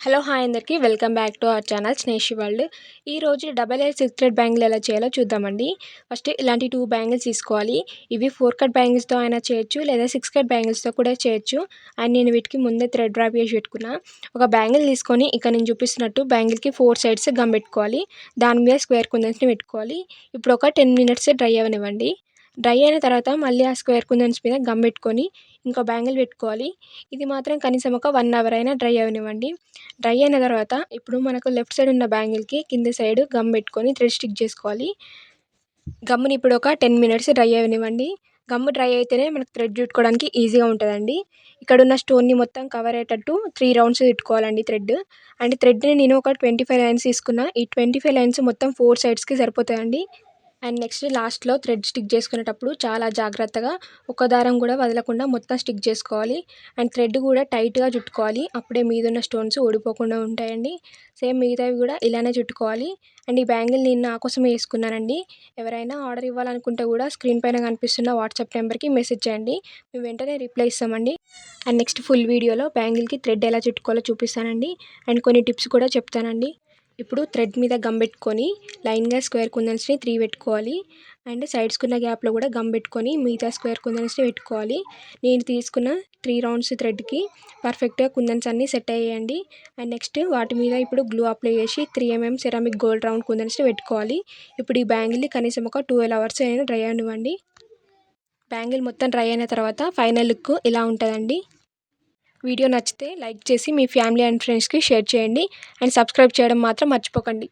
Hello! Hi అందరికీ. Welcome back to our channel స్నేషి world. ఈరోజు double air silk thread bangle ఎలా చేయాలో చూద్దామండి. ఫస్ట్ ఇలాంటి 2 బ్యాంగిల్స్ తీసుకోవాలి. ఇవి 4 కట్ బ్యాంగిల్స్‌తో అయినా చేయొచ్చు, లేదా 6 కట్ బ్యాంగిల్స్‌తో కూడా చేయొచ్చు. అండ్ నేను వీటికి ముందే థ్రెడ్ ర్యాప్ చేసి పెట్టుకున్నా. ఒక బ్యాంగిల్ తీసుకొని ఇక్కడ నేను చూపిస్తున్నట్టు బ్యాంగిల్‌కి 4 సైడ్స్ గమ్ పెట్టుకోవాలి. దాని మీద స్క్వేర్ కుందన్స్‌ని పెట్టుకోవాలి. ఇప్పుడు ఒక 10 మినిట్స్ డ్రై అవ్వనివ్వండి. డ్రై అయిన తర్వాత మళ్ళీ ఆ స్క్వేర్ కుందన్స్ మీద గమ్ పెట్టుకొని ఇంకో బ్యాంగిల్ పెట్టుకోవాలి. ఇది మాత్రం కనీసం ఒక 1 అవర్ అయినా డ్రై అవ్వనివ్వండి. డ్రై అయిన తర్వాత ఇప్పుడు మనకు లెఫ్ట్ సైడ్ ఉన్న బ్యాంగిల్‌కి కింది సైడ్ గమ్ పెట్టుకొని థ్రెడ్ స్టిక్ చేసుకోవాలి. గమ్ముని ఇప్పుడు ఒక 10 మినిట్స్ డ్రై అవ్వనివ్వండి. గమ్ డ్రై అయితేనే మనకు థ్రెడ్ చుట్టుకోవడానికి ఈజీగా ఉంటుందండి. ఇక్కడున్న స్టోన్‌ని మొత్తం కవర్ అయ్యేటట్టు 3 రౌండ్స్ చుట్టుకోవాలండి థ్రెడ్. అండ్ థ్రెడ్‌ని నేను ఒక 25 లైన్స్ తీసుకున్నా. ఈ 25 లైన్స్ మొత్తం 4 సైడ్స్‌కి సరిపోతాయండి. అండ్ నెక్స్ట్ లాస్ట్‌లో థ్రెడ్ స్టిక్ చేసుకునేటప్పుడు చాలా జాగ్రత్తగా ఒక దారం కూడా వదలకుండా మొత్తం స్టిక్ చేసుకోవాలి. అండ్ థ్రెడ్ కూడా టైట్‌గా చుట్టుకోవాలి. అప్పుడే మీదున్న స్టోన్స్ ఊడిపోకుండా ఉంటాయండి. సేమ్ మిగతావి కూడా ఇలానే చుట్టుకోవాలి. అండ్ ఈ బ్యాంగిల్ నేను నా కోసమే వేసుకున్నానండి. ఎవరైనా ఆర్డర్ ఇవ్వాలనుకుంటే కూడా స్క్రీన్ పైన కనిపిస్తున్న వాట్సాప్ నెంబర్‌కి మెసేజ్ చేయండి. మేము వెంటనే రిప్లై ఇస్తామండి. అండ్ నెక్స్ట్ ఫుల్ వీడియోలో బ్యాంగిల్‌కి థ్రెడ్ ఎలా చుట్టుకోవాలో చూపిస్తానండి. అండ్ కొన్ని టిప్స్ కూడా చెప్తానండి. ఇప్పుడు థ్రెడ్ మీద గమ్ పెట్టుకొని లైన్‌గా స్క్వేర్ కుందన్స్‌ని 3 పెట్టుకోవాలి. అండ్ సైడ్స్‌కున్న గ్యాప్‌లో కూడా గమ్ పెట్టుకొని మిగతా స్క్వేర్ కుందన్స్‌ని పెట్టుకోవాలి. నేను తీసుకున్న 3 రౌండ్స్ థ్రెడ్‌కి పర్ఫెక్ట్‌గా కుందన్స్ అన్నీ సెట్ అయ్యాయండి. అండ్ నెక్స్ట్ వాటి మీద ఇప్పుడు గ్లూ అప్లై చేసి 3 సెరామిక్ గోల్డ్ రౌండ్ కుందన్స్‌ని పెట్టుకోవాలి. ఇప్పుడు ఈ బ్యాంగిల్‌ని కనీసం ఒక 12 అవర్స్ అయినా డ్రై అవ్వనివ్వండి. బ్యాంగిల్ మొత్తం డ్రై అయిన తర్వాత ఫైనల్ లుక్ ఇలా ఉంటుందండి. వీడియో నచ్చితే లైక్ చేసి మీ ఫ్యామిలీ అండ్ ఫ్రెండ్స్‌కి షేర్ చేయండి. అండ్ సబ్స్క్రైబ్ చేయడం మాత్రం మర్చిపోకండి.